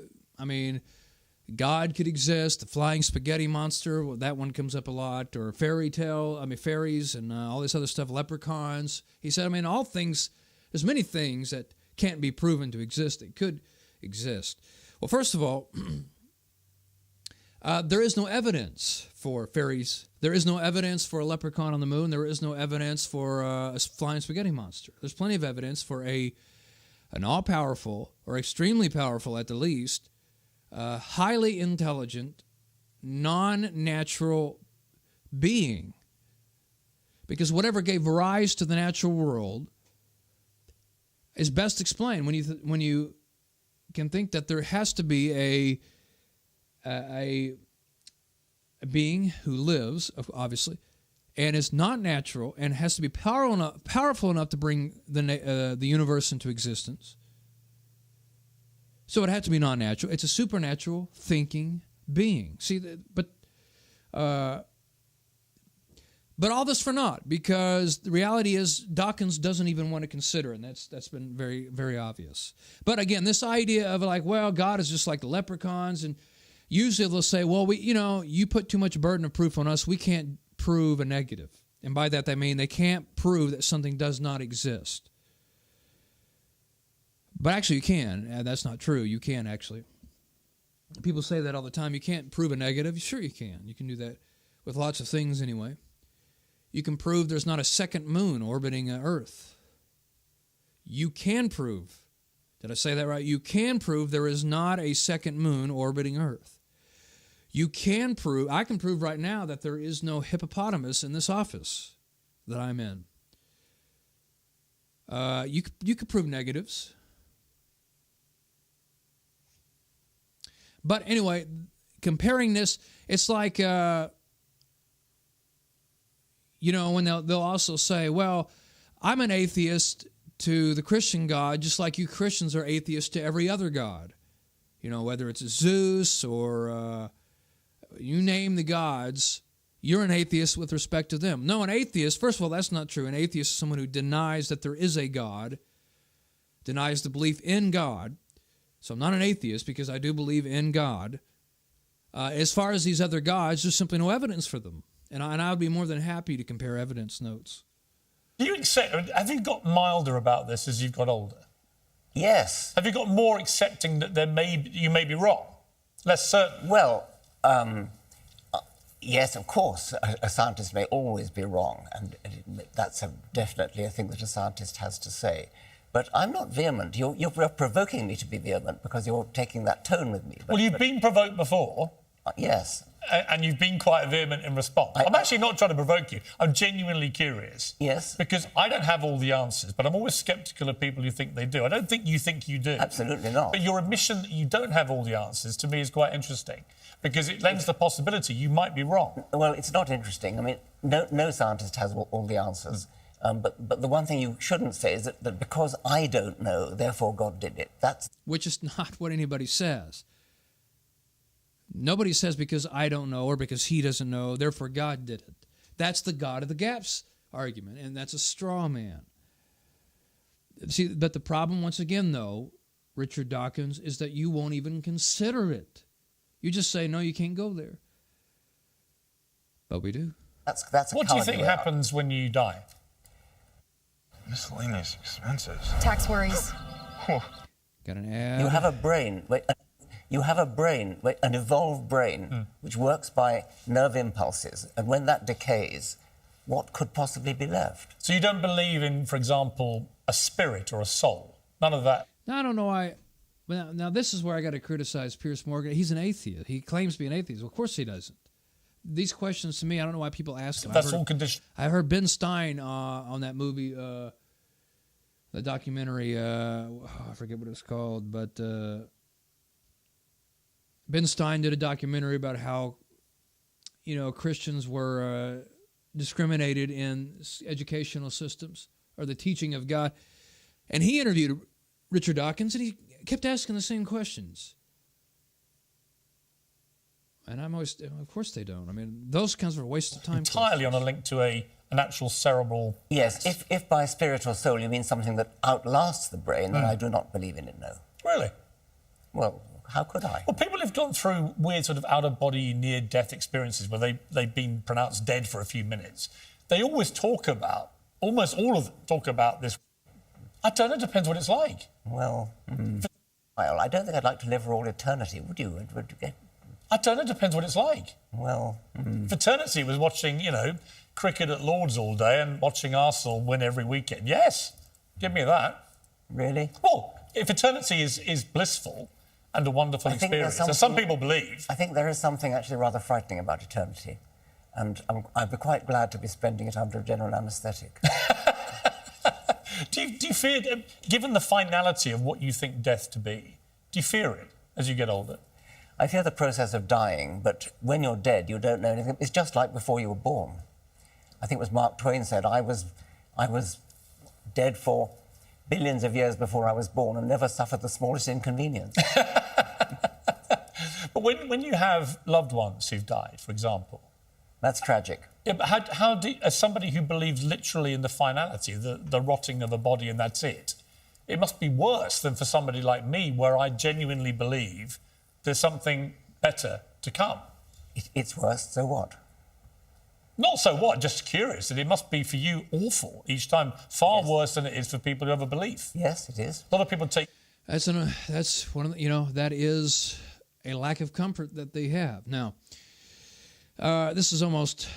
God could exist, the flying spaghetti monster, well, that one comes up a lot, or fairies and all this other stuff, leprechauns. He said, all things, there's many things that can't be proven to exist that could exist. Well, first of all, there is no evidence for fairies. There is no evidence for a leprechaun on the moon. There is no evidence for a flying spaghetti monster. There's plenty of evidence for an all-powerful, or extremely powerful at the least, highly intelligent, non-natural being. Because whatever gave rise to the natural world is best explained when you can think that there has to be a being who lives, obviously, and is not natural and has to be powerful enough to bring the universe into existence. So it had to be non-natural. It's a supernatural thinking being. See, but all this for naught, because the reality is Dawkins doesn't even want to consider, and that's been very, very obvious. But again, this idea of like, well, God is just like the leprechauns, and usually they'll say, well, you put too much burden of proof on us. We can't prove a negative. And by that they mean they can't prove that something does not exist. But actually you can, and that's not true. You can actually. People say that all the time. You can't prove a negative. Sure you can. You can do that with lots of things anyway. You can prove there's not a second moon orbiting Earth. You can prove, did I say that right? You can prove there is not a second moon orbiting Earth. You can prove, I can prove right now that there is no hippopotamus in this office that I'm in. You could prove negatives. But anyway, comparing this, it's like, when they'll also say, well, I'm an atheist to the Christian God, just like you Christians are atheists to every other God. Whether it's Zeus or you name the gods, you're an atheist with respect to them. No, an atheist, first of all, that's not true. An atheist is someone who denies that there is a God, denies the belief in God. So I'm not an atheist because I do believe in God. As far as these other gods, there's simply no evidence for them. And I would be more than happy to compare evidence notes. Do you accept? Have you got milder about this as you've got older? Yes. Have you got more accepting that you may be wrong? Less certain? Well, yes, of course, a scientist may always be wrong, and that's definitely a thing that a scientist has to say. But I'm not vehement. You're provoking me to be vehement because you're taking that tone with me. Well, you've been provoked before. Yes. And you've been quite vehement in response. I'm actually not trying to provoke you. I'm genuinely curious. Yes. Because I don't have all the answers, but I'm always sceptical of people who think they do. I don't think you do. Absolutely not. But your admission that you don't have all the answers, to me, is quite interesting, because it lends the possibility you might be wrong. Well, it's not interesting. I mean, no scientist has all the answers. But the one thing you shouldn't say is that because I don't know, therefore God did it. Which is not what anybody says. Nobody says because I don't know or because he doesn't know, therefore God did it. That's the God of the gaps argument, and that's a straw man. See, but the problem, once again, though, Richard Dawkins, is that you won't even consider it. You just say, no, you can't go there. But we do. That's what do you think happens when you die? Miscellaneous expenses. Tax worries. Got an ad. You have a brain. An evolved brain, which works by nerve impulses. And when that decays, what could possibly be left? So you don't believe in, for example, a spirit or a soul? None of that? Now, I don't know why. Now, this is where I got to criticize Piers Morgan. He's an atheist. He claims to be an atheist. Well, of course he doesn't. These questions to me, I don't know why people ask them. That's all conditioned. I heard Ben Stein on that movie, the documentary, I forget what it's called, but Ben Stein did a documentary about how, Christians were discriminated in educational systems or the teaching of God. And he interviewed Richard Dawkins, and he kept asking the same questions. And I'm always, of course they don't. I mean, those kinds of a waste of time. Entirely on a link to an actual cerebral... Yes, if by spirit or soul you mean something that outlasts the brain, then I do not believe in it, no. Really? Well, how could I? Well, people have gone through weird sort of out-of-body, near-death experiences where they've been pronounced dead for a few minutes. They always talk about, almost all of them talk about this. I don't know, it depends what it's like. Well, I don't think I'd like to live for all eternity, would you? I don't know, it depends what it's like. Well... If eternity was watching, cricket at Lord's all day and watching Arsenal win every weekend, yes, give me that. Really? Well, if eternity is blissful and a wonderful experience, as some people believe... I think there is something actually rather frightening about eternity. And I'd be quite glad to be spending it under general anaesthetic. Do you fear, given the finality of what you think death to be, do you fear it as you get older? I fear the process of dying, but when you're dead, you don't know anything. It's just like before you were born. I think it was Mark Twain said, I was dead for billions of years before I was born and never suffered the smallest inconvenience. But when you have loved ones who've died, for example... That's tragic. Yeah, but how do, as somebody who believes literally in the finality, the rotting of a body and that's it, it must be worse than for somebody like me, where I genuinely believe there's something better to come. It's worse, so what? Not so what, just curious, that it must be for you awful each time, far worse than it is for people who have a belief. Yes, it is. A lot of people take... That's one of the, that is a lack of comfort that they have. Now, this is almost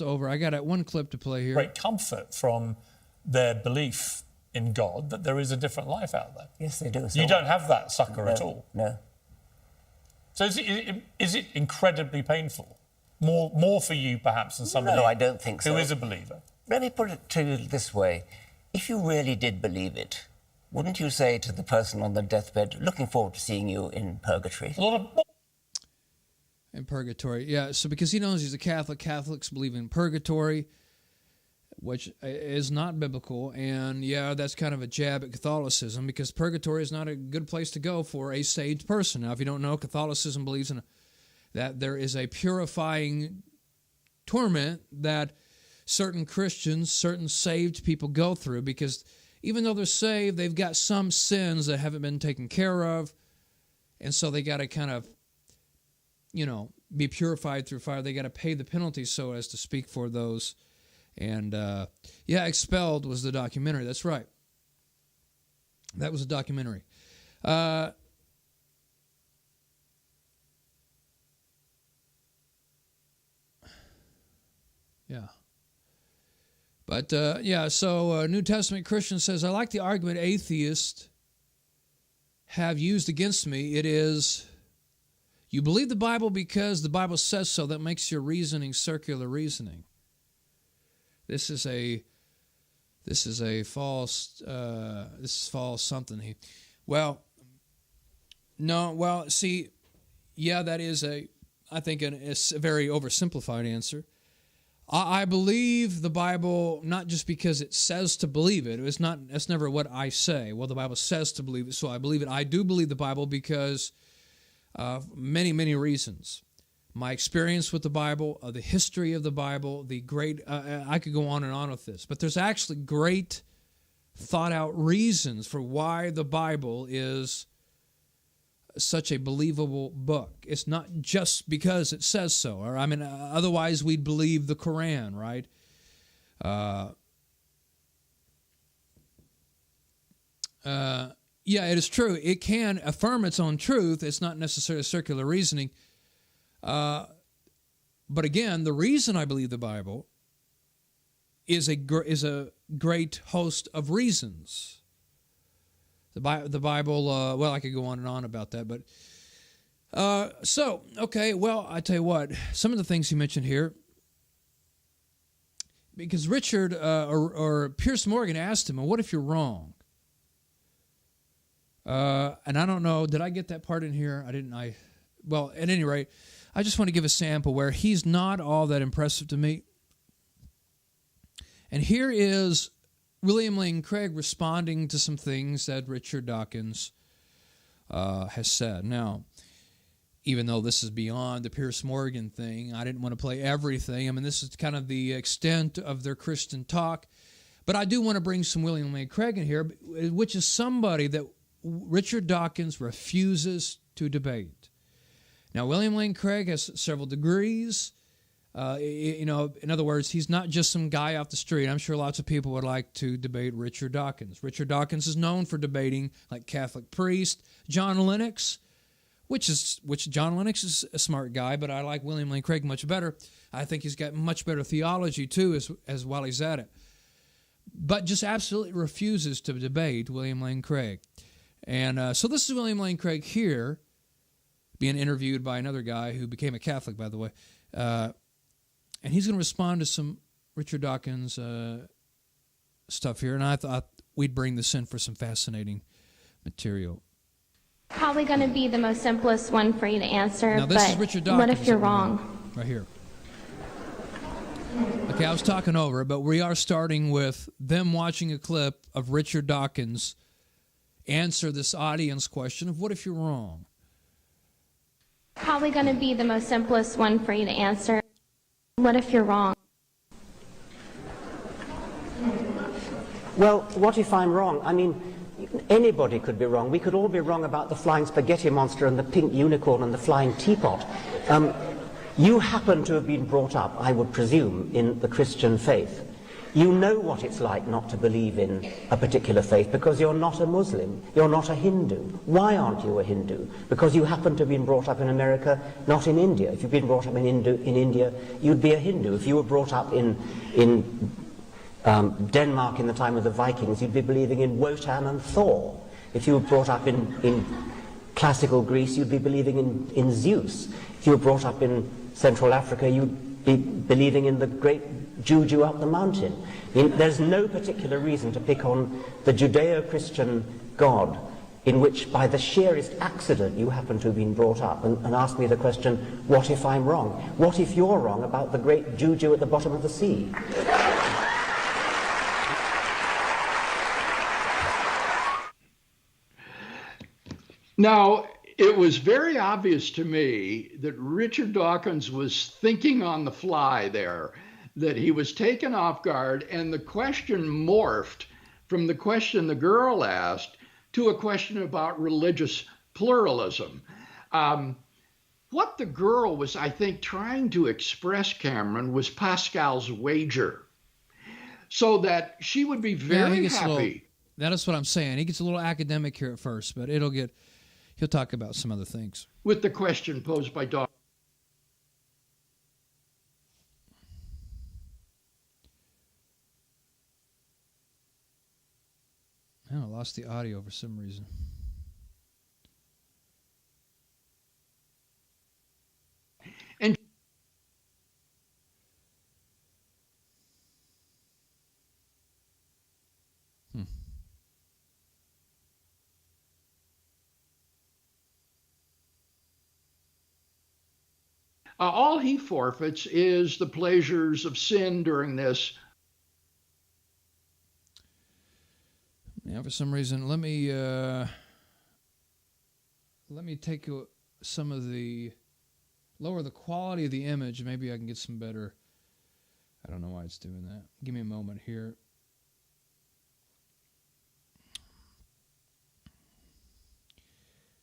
over. I got one clip to play here. Great comfort from their belief in God that there is a different life out there. Yes, they do. So you don't have that sucker at all. No. So is it incredibly painful? More for you, perhaps, than somebody I don't think so. Who is a believer? Let me put it to you this way. If you really did believe it, wouldn't you say to the person on the deathbed, looking forward to seeing you in purgatory? A lot of... In purgatory, yeah. So because he knows he's a Catholic, Catholics believe in purgatory, which is not biblical. And, yeah, that's kind of a jab at Catholicism, because purgatory is not a good place to go for a saved person. Now, if you don't know, Catholicism believes in that there is a purifying torment that certain Christians, certain saved people go through, because even though they're saved, they've got some sins that haven't been taken care of, and so they got to kind of, be purified through fire. They got to pay the penalty, so as to speak, for those. And, Expelled was the documentary. That's right. That was a documentary. Yeah. But, so New Testament Christian says, I like the argument atheists have used against me. It is... You believe the Bible because the Bible says so. That makes your reasoning circular reasoning. This is false. This is false something. Well, no. Well, see, yeah, that is I think it's a very oversimplified answer. I believe the Bible not just because it says to believe it. That's never what I say. Well, the Bible says to believe it, so I believe it. I do believe the Bible because. Many, many reasons. My experience with the Bible, the history of the Bible, the great... I could go on and on with this. But there's actually great thought-out reasons for why the Bible is such a believable book. It's not just because it says so. Or, otherwise we'd believe the Quran, right? Yeah, it is true. It can affirm its own truth. It's not necessarily circular reasoning. But again, the reason I believe the Bible is a great host of reasons. The Bible, well, I could go on and on about that. But okay, well, I tell you what, some of the things you mentioned here, because Richard or Piers Morgan asked him, well, what if you're wrong? And I don't know, did I get that part in here? I didn't. Well, at any rate, I just want to give a sample where he's not all that impressive to me. And here is William Lane Craig responding to some things that Richard Dawkins has said. Now, even though this is beyond the Piers Morgan thing, I didn't want to play everything. This is kind of the extent of their Christian talk. But I do want to bring some William Lane Craig in here, which is somebody that Richard Dawkins refuses to debate. Now, William Lane Craig has several degrees. In other words, he's not just some guy off the street. I'm sure lots of people would like to debate Richard Dawkins. Richard Dawkins is known for debating like Catholic priest John Lennox, which John Lennox is a smart guy, but I like William Lane Craig much better. I think he's got much better theology too, as while he's at it. But just absolutely refuses to debate William Lane Craig. And so this is William Lane Craig here, being interviewed by another guy who became a Catholic, by the way. And he's going to respond to some Richard Dawkins stuff here, and I thought we'd bring this in for some fascinating material. Probably going to be the most simplest one for you to answer, Now, this but is Richard Dawkins. what if you're wrong? Right here. Okay, I was talking over it, but we are starting with them watching a clip of Richard Dawkins answer this audience question of what if you're wrong? Probably going to be the most simplest one for you to answer. What if you're wrong? Well, what if I'm wrong? I mean, anybody could be wrong. We could all be wrong about the flying spaghetti monster and the pink unicorn and the flying teapot. You happen to have been brought up, I would presume, in the Christian faith. You know what it's like not to believe in a particular faith because you're not a Muslim, you're not a Hindu. Why aren't you a Hindu? Because you happen to have been brought up in America, not in India. If you've been brought up in India, you'd be a Hindu. If you were brought up in Denmark in the time of the Vikings, you'd be believing in Wotan and Thor. If you were brought up in classical Greece, you'd be believing in Zeus. If you were brought up in Central Africa, you'd be believing in the great Juju up the mountain. There's no particular reason to pick on the Judeo-Christian God in which by the sheerest accident you happen to have been brought up, and ask me the question, what if I'm wrong? What if you're wrong about the great Juju at the bottom of the sea? Now, it was very obvious to me that Richard Dawkins was thinking on the fly there, that he was taken off guard, and the question morphed from the question the girl asked to a question about religious pluralism. What the girl was, I think, trying to express, Cameron, was Pascal's wager, so that she would be very happy. That is what I'm saying. He gets a little academic here at first, but he'll talk about some other things. With the question posed by Dawkins. I lost the audio for some reason. And all he forfeits is the pleasures of sin during this. Now, for some reason, let me take some of the lower the quality of the image. Maybe I can get some better. I don't know why it's doing that. Give me a moment here.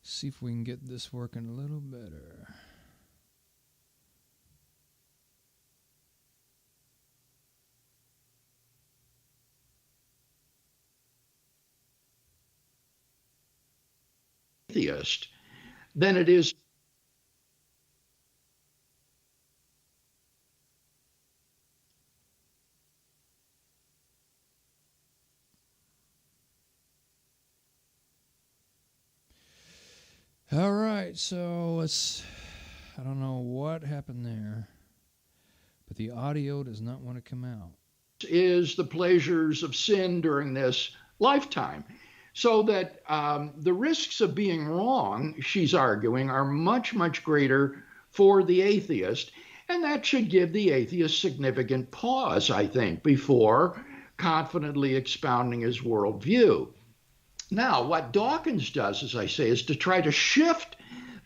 See if we can get this working a little better. Atheist than it is. All right, so I don't know what happened there, but the audio does not want to come out. Is the pleasures of sin during this lifetime. So that the risks of being wrong, she's arguing, are much, much greater for the atheist. And that should give the atheist significant pause, I think, before confidently expounding his worldview. Now, what Dawkins does, as I say, is to try to shift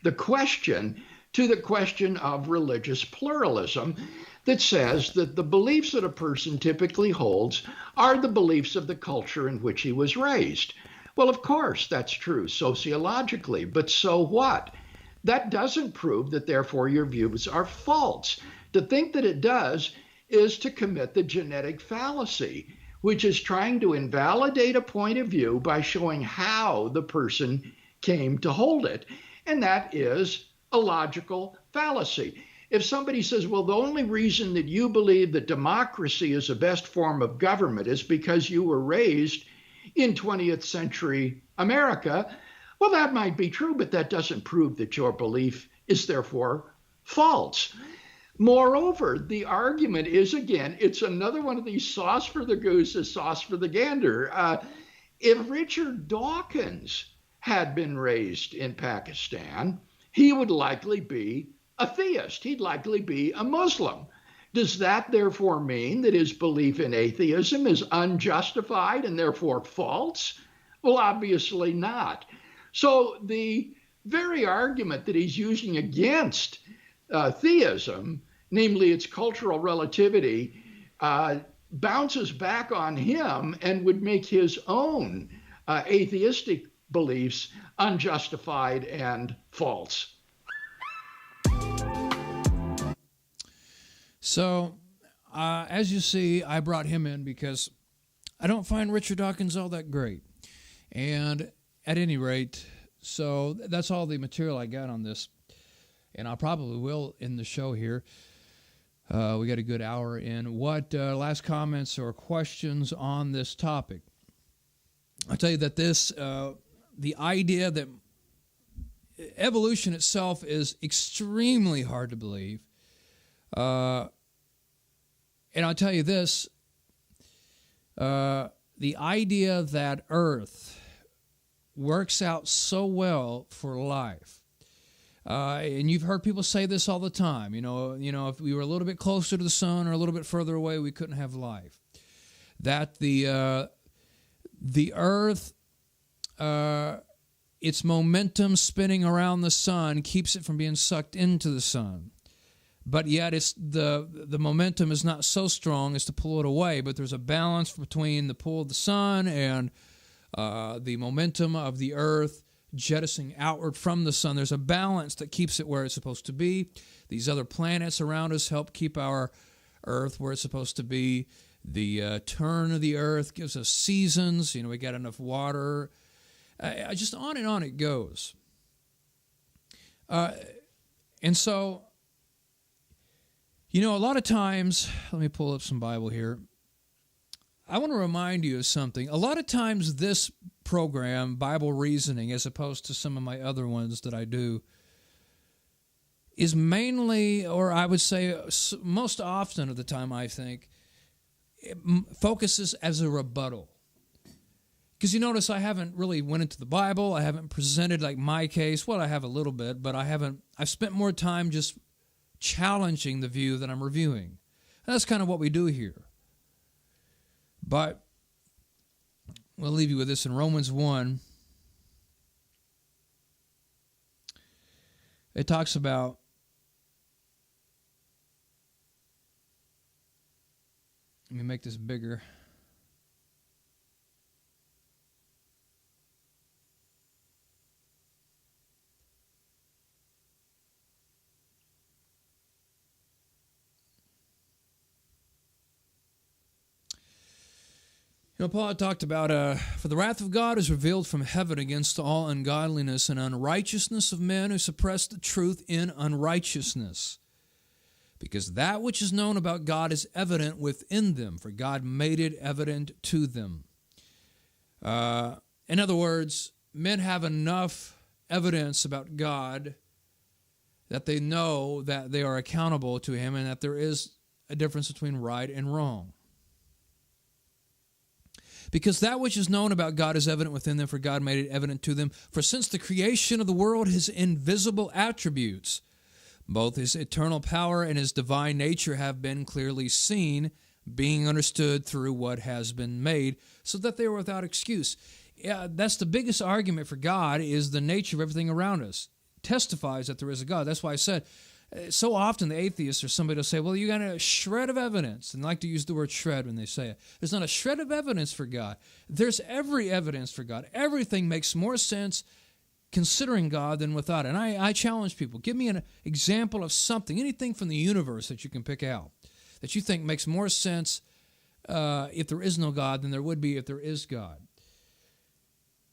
the question to the question of religious pluralism that says that the beliefs that a person typically holds are the beliefs of the culture in which he was raised. Well, of course, that's true sociologically, but so what? That doesn't prove that, therefore, your views are false. To think that it does is to commit the genetic fallacy, which is trying to invalidate a point of view by showing how the person came to hold it. And that is a logical fallacy. If somebody says, well, the only reason that you believe that democracy is the best form of government is because you were raised in 20th century America, well, that might be true, but that doesn't prove that your belief is therefore false. Moreover, the argument is, again, it's another one of these sauce for the goose is sauce for the gander. If Richard Dawkins had been raised in Pakistan, he would likely be a theist. He'd likely be a Muslim. Does that therefore mean that his belief in atheism is unjustified and therefore false? Well, obviously not. So the very argument that he's using against theism, namely its cultural relativity, bounces back on him and would make his own atheistic beliefs unjustified and false. So, as you see, I brought him in because I don't find Richard Dawkins all that great. And at any rate, so that's all the material I got on this. And I probably will end the show here. We got a good hour in. What last comments or questions on this topic? I'll tell you that this, the idea that evolution itself is extremely hard to believe. And I'll tell you this, the idea that Earth works out so well for life, and you've heard people say this all the time, you know, if we were a little bit closer to the sun or a little bit further away, we couldn't have life. That the Earth, its momentum spinning around the sun keeps it from being sucked into the sun. But yet it's the momentum is not so strong as to pull it away, but there's a balance between the pull of the sun and the momentum of the Earth jettisoning outward from the sun. There's a balance that keeps it where it's supposed to be. These other planets around us help keep our Earth where it's supposed to be. The turn of the Earth gives us seasons. You know, we got enough water. Just on and on it goes. And so, you know, a lot of times, let me pull up some Bible here. I want to remind you of something. A lot of times this program, Bible Reasoning, as opposed to some of my other ones that I do, is mainly, or I would say most often of the time, I think, it focuses as a rebuttal. Because you notice I haven't really went into the Bible. I haven't presented like my case. Well, I have a little bit, but I've spent more time just challenging the view that I'm reviewing. And that's kind of what we do here. But we'll leave you with this in Romans 1. It talks about let me make this bigger. You know, Paul talked about, for the wrath of God is revealed from heaven against all ungodliness and unrighteousness of men who suppress the truth in unrighteousness. Because that which is known about God is evident within them, for God made it evident to them. In other words, men have enough evidence about God that they know that they are accountable to Him and that there is a difference between right and wrong. Because that which is known about God is evident within them, for God made it evident to them. For since the creation of the world, His invisible attributes, both His eternal power and His divine nature, have been clearly seen, being understood through what has been made, so that they are without excuse. Yeah, that's the biggest argument for God, is the nature of everything around us. It testifies that there is a God. That's why I said, so often the atheists or somebody will say, well, you got a shred of evidence, and like to use the word shred when they say it. There's not a shred of evidence for God. There's every evidence for God. Everything makes more sense considering God than without it. And I challenge people, give me an example of something, anything from the universe that you can pick out, that you think makes more sense if there is no God than there would be if there is God.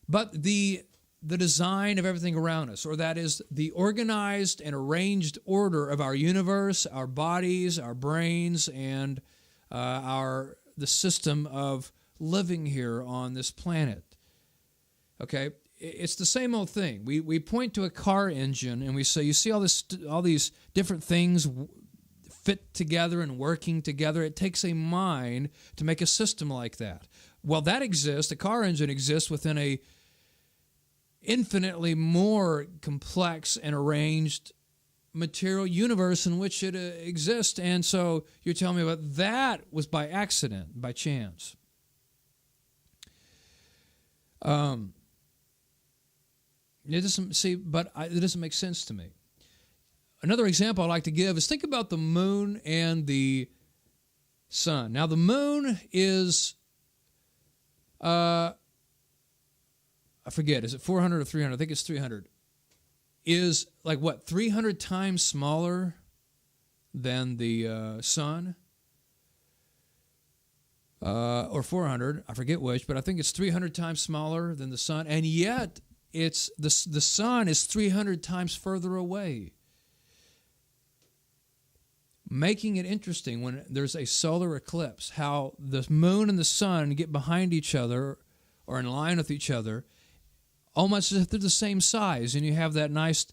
But the design of everything around us, or that is the organized and arranged order of our universe, our bodies, our brains, and the system of living here on this planet. Okay, it's the same old thing. We point to a car engine and we say, you see all these different things fit together and working together. It takes a mind to make a system like that. Well, that exists. The car engine exists within a infinitely more complex and arranged material universe in which it exists. And so you're telling me about that was by accident, by chance. It doesn't make sense to me. Another example I like to give is think about the moon and the sun. Now, the moon is, I forget, is it 400 or 300? I think it's 300. Is like what, 300 times smaller than the sun? Or 400, I forget which, but I think it's 300 times smaller than the sun, and yet it's the sun is 300 times further away. Making it interesting when there's a solar eclipse, how the moon and the sun get behind each other or in line with each other, almost as if they're the same size, and you have that nice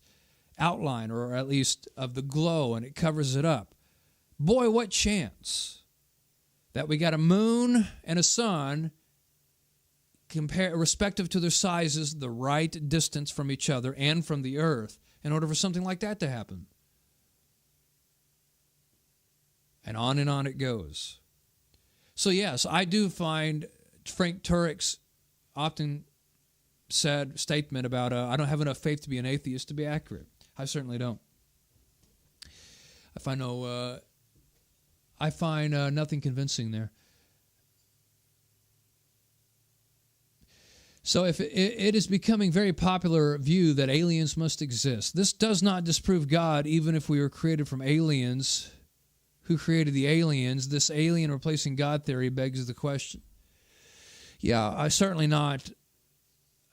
outline, or at least of the glow, and it covers it up. Boy, what chance that we got a moon and a sun, respective to their sizes, the right distance from each other and from the earth, in order for something like that to happen. And on it goes. So yes, I do find Frank Turek's often said statement about I don't have enough faith to be an atheist to be accurate. I certainly don't. I find nothing convincing there. So if it is becoming very popular view that aliens must exist. This does not disprove God, even if we were created from aliens. Who created the aliens? This alien replacing God theory begs the question. Yeah, I certainly not.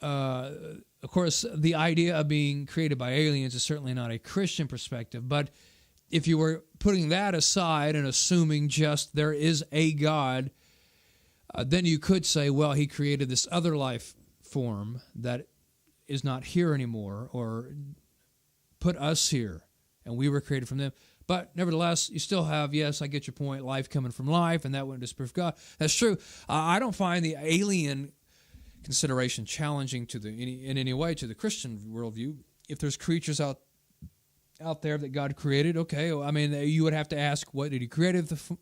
Of course, the idea of being created by aliens is certainly not a Christian perspective, but if you were putting that aside and assuming just there is a God, then you could say, well, he created this other life form that is not here anymore, or put us here, and we were created from them. But nevertheless, you still have, yes, I get your point, life coming from life, and that wouldn't disprove God. That's true. I don't find the alien consideration challenging in any way to the Christian worldview. If there's creatures out there that God created, okay, I mean, you would have to ask, what did he create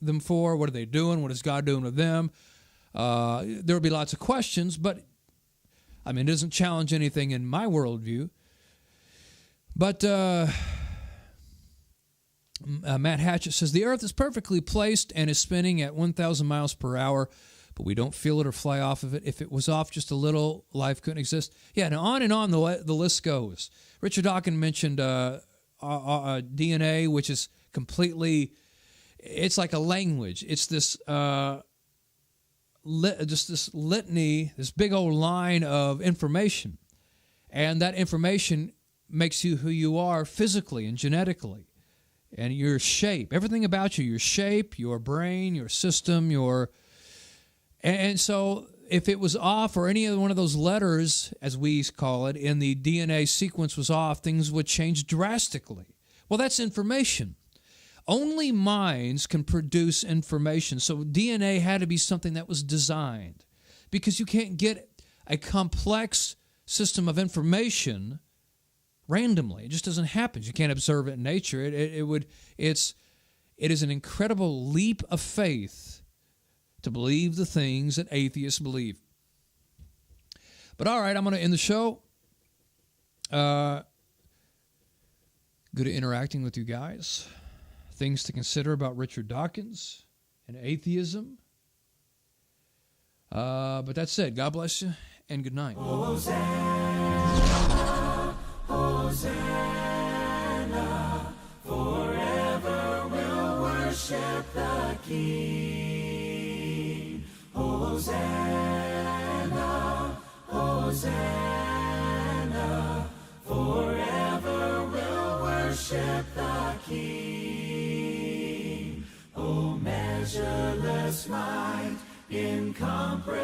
them for? What are they doing? What is God doing with them? There would be lots of questions, but, I mean, it doesn't challenge anything in my worldview. But Matt Hatchett says, the earth is perfectly placed and is spinning at 1,000 miles per hour, but we don't feel it or fly off of it. If it was off just a little, life couldn't exist. Yeah, and on the list goes. Richard Dawkins mentioned DNA, which is completely, it's like a language. It's this just this litany, this big old line of information. And that information makes you who you are physically and genetically. And your shape, everything about you, your shape, your brain, your system, and so if it was off, or any other one of those letters, as we call it, in the DNA sequence was off, things would change drastically. Well, that's information. Only minds can produce information. So DNA had to be something that was designed, because you can't get a complex system of information randomly. It just doesn't happen. You can't observe it in nature. It is an incredible leap of faith to believe the things that atheists believe. But all right, I'm going to end the show. Good at interacting with you guys. Things to consider about Richard Dawkins and atheism. But that's it. God bless you, and good night. Hosanna, Hosanna, forever we'll worship the King. Hosanna, Hosanna, forever we'll worship the King. Oh, measureless might, incomprehensible